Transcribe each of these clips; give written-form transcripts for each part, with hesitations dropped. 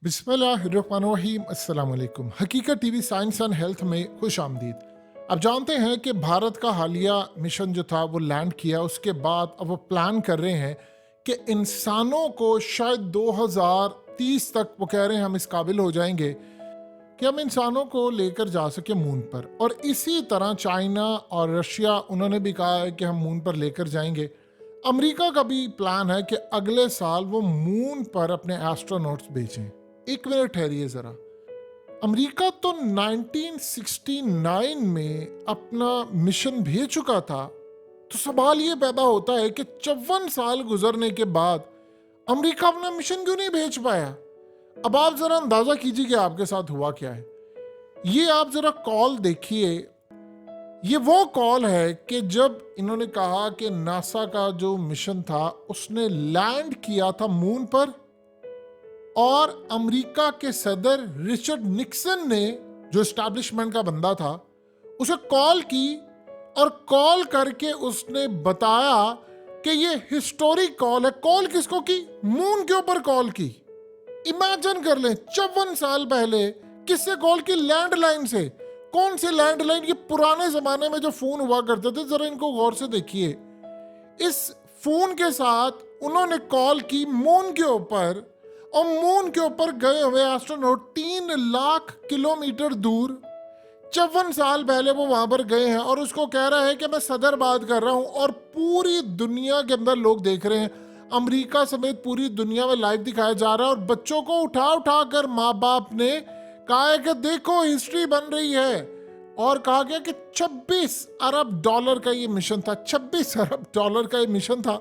बिस्मिल्लाहिर्रहमानिर्रहीम। अस्सलाम वालेकुम। हकीकत टीवी साइंस एंड हेल्थ में खुश आमदीद। अब जानते हैं कि भारत का हालिया मिशन जो था वो लैंड किया, उसके बाद अब वो प्लान कर रहे हैं कि इंसानों को शायद 2030 तक वो कह रहे हैं हम इस काबिल हो जाएंगे कि हम इंसानों को लेकर जा सके मून पर। और इसी तरह चाइना और रशिया उन्होंने भी कहा है कि हम मून पर लेकर जाएंगे। अमेरिका का भी प्लान है कि अगले साल वो मून पर अपने एस्ट्रोनॉट्स भेजें। एक मिनट ठहरिए जरा। अमेरिका तो 1969 में अपना मिशन भेज चुका था। तो सवाल ये पैदा होता है कि 54 साल गुजरने के बाद अमेरिका अपना मिशन क्यों नहीं भेज पाया। अब आप जरा अंदाजा कीजिए कि आपके साथ हुआ क्या है। ये आप जरा कॉल देखिए। ये वो कॉल है कि जब इन्होंने कहा कि नासा का जो मिशन था उसने लैंड किया था मून पर, और अमेरिका के सदर रिचर्ड निक्सन ने, जो एस्टैब्लिशमेंट का बंदा था, उसे कॉल की और कॉल करके उसने बताया कि ये हिस्टोरिक कॉल है। कॉल किसको की? मून के ऊपर कॉल की। इमेजिन कर लें, 54 साल पहले किससे कॉल की? लैंडलाइन से। कौन से लैंडलाइन? ये पुराने जमाने में जो फोन हुआ करते थे, जरा इनको गौर से देखिए। इस फोन के साथ उन्होंने कॉल की मून के ऊपर, और मून के ऊपर गए हुए एस्ट्रोनॉट 3 लाख किलोमीटर दूर 54 साल पहले वो वहां पर गए हैं। और उसको कह रहा है कि मैं सदर बात कर रहा हूं, और पूरी दुनिया के अंदर लोग देख रहे हैं। अमेरिका समेत पूरी दुनिया में लाइव दिखाया जा रहा है। और बच्चों को उठा उठा कर माँ बाप ने कहा है कि देखो हिस्ट्री बन रही है। और कहा गया कि 26 अरब डॉलर का ये मिशन था। 26 अरब डॉलर का ये मिशन था।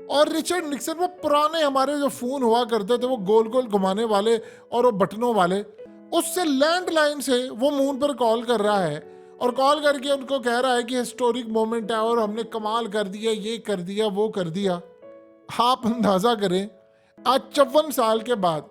और रिचर्ड निक्सन, वो पुराने हमारे जो फोन हुआ करते थे, वो गोल गोल घुमाने वाले और वो बटनों वाले, उससे लैंडलाइन से वो मून पर कॉल कर रहा है। और कॉल करके उनको कह रहा है कि हिस्टोरिक मोमेंट है और हमने कमाल कर दिया, ये कर दिया, वो कर दिया। आप अंदाजा करें, आज 54 साल के बाद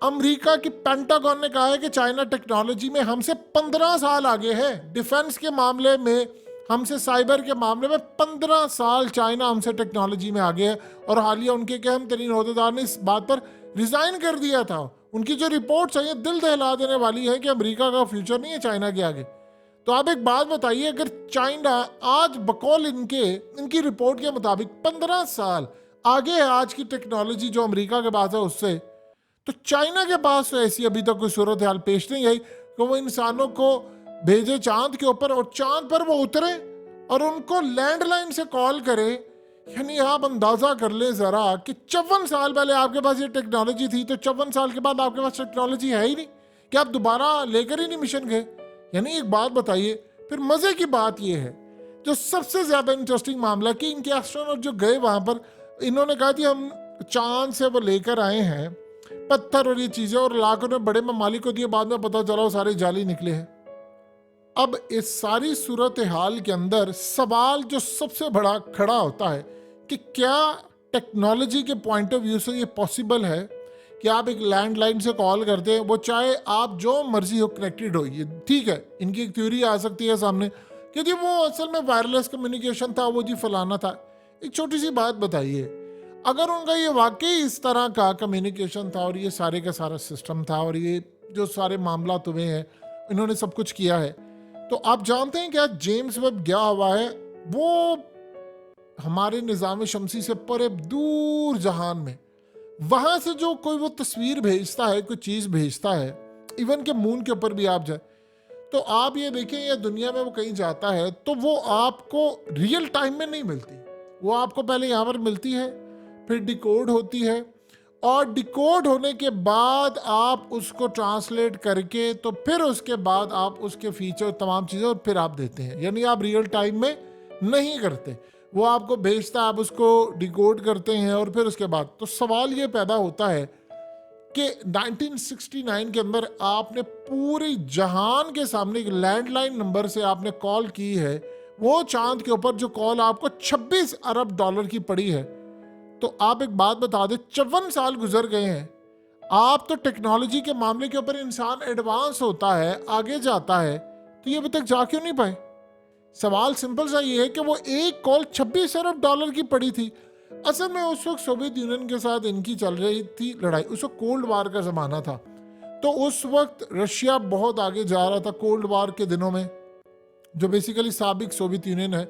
अमेरिका की पेंटागन ने कहा है कि चाइना टेक्नोलॉजी में हमसे 15 साल आगे है। डिफेंस के मामले में हमसे, साइबर के मामले में 15 साल चाइना हमसे टेक्नोलॉजी में आगे है। और हालिया उनके के अहम तरीन अहदेदार ने इस बात पर रिजाइन कर दिया था। उनकी जो रिपोर्ट्स हैं ये दिल दहला देने वाली है कि अमेरिका का फ्यूचर नहीं है चाइना के आगे। तो आप एक बात बताइए, अगर चाइना आज बकौल इनकी रिपोर्ट के मुताबिक 15 साल आगे है आज की टेक्नोलॉजी जो अमेरिका के पास है उससे, तो चाइना के पास तो ऐसी अभी तक कोई सूरत हाल पेश नहीं आई कि वो इंसानों को भेजे चांद के ऊपर और चांद पर वो उतरे और उनको लैंडलाइन से कॉल करे। यानी आप अंदाजा कर ले जरा कि 54 साल पहले आपके पास ये टेक्नोलॉजी थी, तो 54 साल के बाद आपके पास टेक्नोलॉजी है ही नहीं कि आप दोबारा लेकर ही नहीं मिशन गए। यानी एक बात बताइए। फिर मजे की बात ये है, जो सबसे ज्यादा इंटरेस्टिंग मामला, कि इनके एस्ट्रोनॉट जो गए वहां पर, इन्होंने कहा कि हम चांद से वो लेकर आए हैं पत्थर और ये चीजें, और लाखों ने बड़े ममालिक को दिए। बाद में पता चला वो सारे जाली निकले हैं। अब इस सारी सूरत हाल के अंदर सवाल जो सबसे बड़ा खड़ा होता है कि क्या टेक्नोलॉजी के पॉइंट ऑफ व्यू से ये पॉसिबल है कि आप एक लैंडलाइन से कॉल करते हैं, वो चाहे आप जो मर्जी हो कनेक्टेड हो। ये ठीक है, इनकी एक थ्योरी आ सकती है सामने कि जी वो असल में वायरलेस कम्युनिकेशन था, वो जी फलाना था। एक छोटी सी बात बताइए, अगर उनका ये वाकई इस तरह का कम्युनिकेशन था और ये सारे का सारा सिस्टम था और ये जो सारे मामला हुए हैं, इन्होंने सब कुछ किया है, तो आप जानते हैं क्या जेम्स वेब गया हुआ है वो हमारे निज़ाम शमसी से परे दूर जहान में, वहां से जो कोई वो तस्वीर भेजता है, कोई चीज भेजता है, इवन के मून के ऊपर भी आप जाए, तो आप ये देखें या दुनिया में वो कहीं जाता है तो वो आपको रियल टाइम में नहीं मिलती। वो आपको पहले यहाँ पर मिलती है, फिर डिकोड होती है, और डिकोड होने के बाद आप उसको ट्रांसलेट करके, तो फिर उसके बाद आप उसके फीचर तमाम चीज़ें और फिर आप देते हैं। यानी आप रियल टाइम में नहीं करते, वो आपको भेजता है, आप उसको डिकोड करते हैं और फिर उसके बाद। तो सवाल ये पैदा होता है कि 1969 के अंदर आपने पूरी जहान के सामने एक लैंडलाइन नंबर से आपने कॉल की है, वो चांद के ऊपर जो कॉल आपको 26 अरब डॉलर की पड़ी है। तो आप एक बात बता दें, 54 साल गुजर गए हैं, आप तो टेक्नोलॉजी के मामले के ऊपर इंसान एडवांस होता है, आगे जाता है, तो ये अभी तक जा क्यों नहीं पाए? सवाल सिंपल सा ये है कि वो एक कॉल 26 अरब डॉलर की पड़ी थी। असल में उस वक्त सोवियत यूनियन के साथ इनकी चल रही थी लड़ाई, उस वक्त कोल्ड वार का ज़माना था। तो उस वक्त रशिया बहुत आगे जा रहा था कोल्ड वार के दिनों में, जो बेसिकली साबिक सोवियत यूनियन है।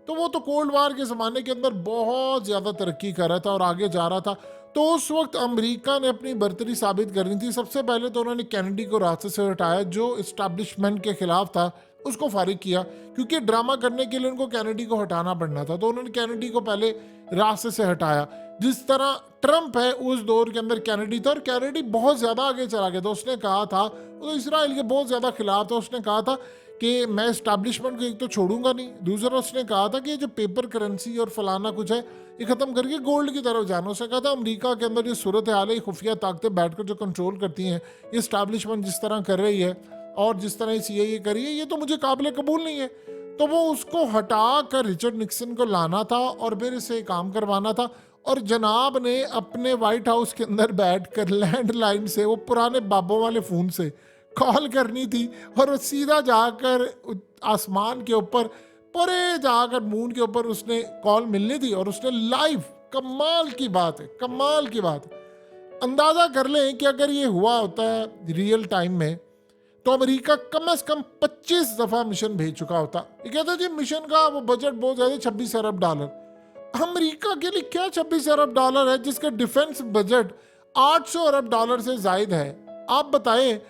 तो वो तो कोल्ड वार के ज़माने के अंदर बहुत ज़्यादा तरक्की कर रहा था और आगे जा रहा था। तो उस वक्त अमेरिका ने अपनी बर्तरी साबित करनी थी। सबसे पहले तो उन्होंने कैनेडी को रास्ते से हटाया, जो इस्टेब्लिशमेंट के खिलाफ था उसको फारिग किया, क्योंकि ड्रामा करने के लिए उनको कैनेडी को हटाना पड़ना था। तो उन्होंने कैनेडी को पहले रास्ते से हटाया। जिस तरह ट्रंप है उस दौर के अंदर कैनेडी था, और कैनेडी बहुत ज़्यादा आगे चला गया था। उसने कहा था, वो इसराइल के बहुत ज़्यादा खिलाफ था, उसने कहा था कि मैं इस्टेब्लिशमेंट को एक तो छोड़ूंगा नहीं, दूसरा उसने कहा था कि ये जो पेपर करेंसी और फलाना कुछ है ये ख़त्म करके गोल्ड की तरफ जाना। उसने कहा था अमेरिका के अंदर जो सूरत हाल है, खुफिया ताकतें बैठकर जो कंट्रोल करती हैं, ये इस्टेब्लिशमेंट जिस तरह कर रही है और जिस तरह CIA कर रही है, ये तो मुझे काबिल कबूल नहीं है। तो वो उसको हटा कर रिचर्ड निक्सन को लाना था और फिर इसे काम करवाना था। और जनाब ने अपने वाइट हाउस के अंदर बैठकर लैंडलाइन से, वो पुराने बाबों वाले फ़ोन से कॉल करनी थी, और वो सीधा जाकर आसमान के ऊपर, पूरे जाकर मून के ऊपर उसने कॉल मिलनी थी, और उसने लाइव, कमाल की बात है, कमाल की बात है। अंदाज़ा कर लें कि अगर ये हुआ होता है रियल टाइम में, तो अमेरिका कम से कम 25 दफ़ा मिशन भेज चुका होता। ये कहते जी मिशन का वो बजट बहुत ज़्यादा, 26 अरब डॉलर। अमेरिका के लिए क्या 26 अरब डॉलर है, जिसका डिफेंस बजट 800 अरब डॉलर से ज़ायद है। आप बताएं,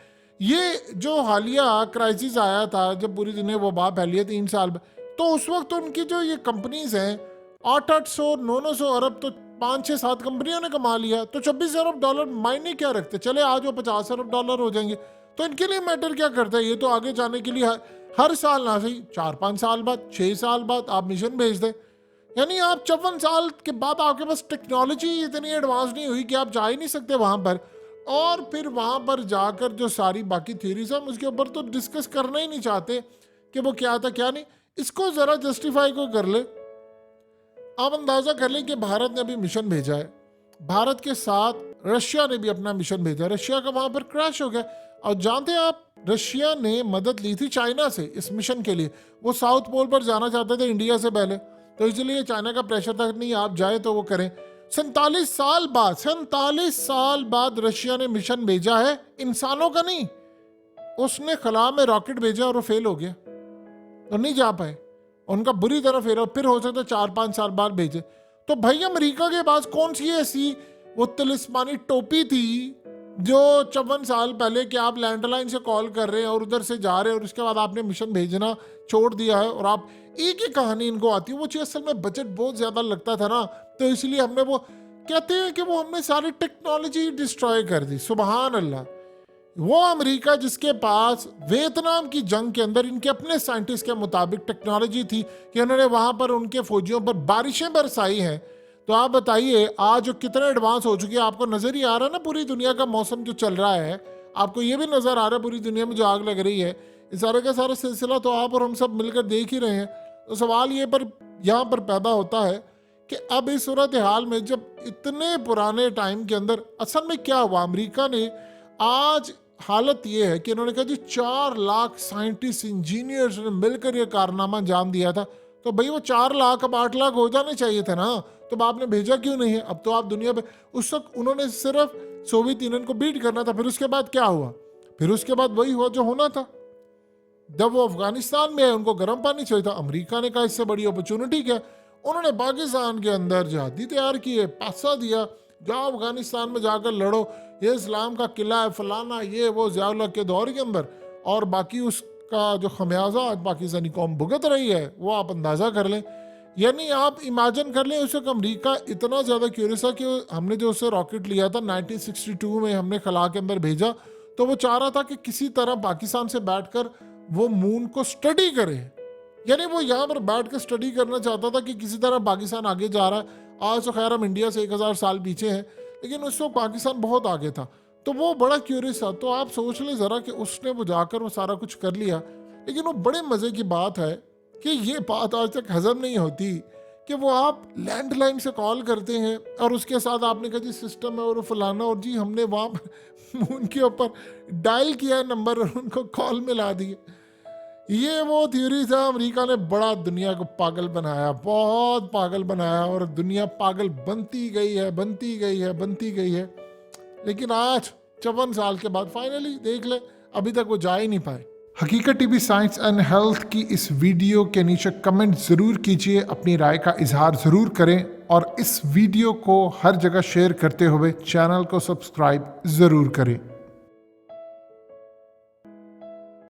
ये जो हालिया क्राइसिस आया था जब पूरी दुनिया वबा फैली है 3 साल में, तो उस वक्त उनकी जो ये कंपनीज हैं 800 900 अरब तो 5-6-7 कंपनियों ने कमा लिया। तो 26 अरब डॉलर मायने क्या रखते, चले आज वो 50 अरब डॉलर हो जाएंगे, तो इनके लिए मैटर क्या करता है। ये तो आगे जाने के लिए हर साल ना सही 4-5 साल बाद, 6 साल बाद आप मिशन भेज दें। यानी आप 54 साल के बाद आपके पास टेक्नोलॉजी इतनी एडवांस नहीं हुई कि आप जा ही नहीं सकते वहाँ पर। और फिर वहाँ पर जाकर जो सारी बाकी थ्योरीज हम उसके ऊपर तो डिस्कस करना ही नहीं चाहते कि वो क्या था क्या नहीं। इसको ज़रा जस्टिफाई को कर ले। आप अंदाज़ा कर लें कि भारत ने अभी मिशन भेजा है, भारत के साथ रशिया ने भी अपना मिशन भेजा। रशिया का वहाँ पर क्रैश हो गया। और जानते हैं आप, रशिया ने मदद ली थी चाइना से इस मिशन के लिए। वो साउथ पोल पर जाना चाहते थे इंडिया से पहले, तो इसलिए चाइना का प्रेशर था नहीं आप जाए तो वो करें। 47 साल बाद रशिया ने मिशन भेजा है, इंसानों का नहीं। उसने खला में रॉकेट भेजा और वो फेल हो गया और नहीं जा पाए, उनका बुरी तरह फेल। फिर हो सकता है 4-5 साल बाद भेजे। तो भाई अमेरिका के पास कौन सी ऐसी वो तिलिस्मानी टोपी थी जो 54 साल पहले कि आप लैंडलाइन से कॉल कर रहे हैं और उधर से जा रहे हैं और उसके बाद आपने मिशन भेजना छोड़ दिया है, और आप एक ही कहानी इनको आती है। वो चीज़ असल में बजट बहुत ज़्यादा लगता था ना, तो इसलिए हमने वो कहते हैं कि वो हमने सारी टेक्नोलॉजी डिस्ट्रॉय कर दी। सुबहान अल्लाह। वो अमेरिका जिसके पास वियतनाम की जंग के अंदर इनके अपने साइंटिस्ट के मुताबिक टेक्नोलॉजी थी कि उन्होंने वहाँ पर उनके फौजियों पर बारिशें बरसाई हैं, तो आप बताइए आज जो कितने एडवांस हो चुकी है। आपको नज़र ही आ रहा है ना पूरी दुनिया का मौसम जो चल रहा है, आपको ये भी नज़र आ रहा है पूरी दुनिया में जो आग लग रही है। इस सारे का सारा सिलसिला तो आप और हम सब मिलकर देख ही रहे हैं। तो सवाल ये पर यहाँ पर पैदा होता है कि अब इस सूरत हाल में जब इतने पुराने टाइम के अंदर असल में क्या हुआ, अमेरिका ने आज हालत ये है कि इन्होंने कहा जी 4 लाख साइंटिस्ट इंजीनियर्स ने मिलकर ये कारनामा अंजाम दिया था। तो भाई वो 4 लाख अब 8 लाख हो जाने चाहिए थे ना, तो आपने भेजा क्यों नहीं है। अब तो आप दुनिया पे, उस वक्त उन्होंने सिर्फ सोवियत यूनियन को बीट करना था। फिर उसके बाद क्या हुआ, फिर उसके बाद वही हुआ जो होना था। जब वो अफगानिस्तान में है उनको गर्म पानी चाहिए था, अमेरिका ने कहा इससे बड़ी अपॉर्चुनिटी क्या, उन्होंने पाकिस्तान के अंदर जहादी तैयार की है, पैसा दिया, जाओ अफगानिस्तान में जाकर लड़ो, ये इस्लाम का किला है फलाना ये वो ज़िया-उल हक के दौर के अंदर। और बाकी उसका जो खमियाजा आज पाकिस्तानी कौम भुगत रही है वो आप अंदाज़ा कर लें। यानी आप इमेजिन कर लें उस वक्त अमरीका इतना ज़्यादा क्यूरियस था कि हमने जो उससे रॉकेट लिया था 1962 में हमने खला के अंदर भेजा, तो वो चाह रहा था कि किसी तरह पाकिस्तान से बैठकर वो मून को स्टडी करे। यानी वो यहाँ पर बैठ कर स्टडी करना चाहता था कि किसी तरह पाकिस्तान आगे जा रहा है। आज तो खैर हम इंडिया से 1000 साल पीछे हैं, लेकिन उस वक्त पाकिस्तान बहुत आगे था, तो वो बड़ा क्यूरियस था। तो आप सोच लें ज़रा कि उसने वो जाकर वो सारा कुछ कर लिया। लेकिन वो बड़े मज़े की बात है कि ये बात आज तक हजम नहीं होती कि वो आप लैंडलाइन से कॉल करते हैं और उसके साथ आपने कहा जी सिस्टम है और फलाना, और जी हमने वहाँ पर उनके ऊपर डायल किया नंबर और उनको कॉल मिला दिए। ये वो थ्योरी था, अमेरिका ने बड़ा दुनिया को पागल बनाया, बहुत पागल बनाया, और दुनिया पागल बनती गई है, बनती गई है, बनती गई है। लेकिन आज 54 साल के बाद फाइनली देख ले, अभी तक वो जा ही नहीं पाए। हकीकत टीवी साइंस एंड हेल्थ की इस वीडियो के नीचे कमेंट ज़रूर कीजिए, अपनी राय का इजहार ज़रूर करें, और इस वीडियो को हर जगह शेयर करते हुए चैनल को सब्सक्राइब ज़रूर करें।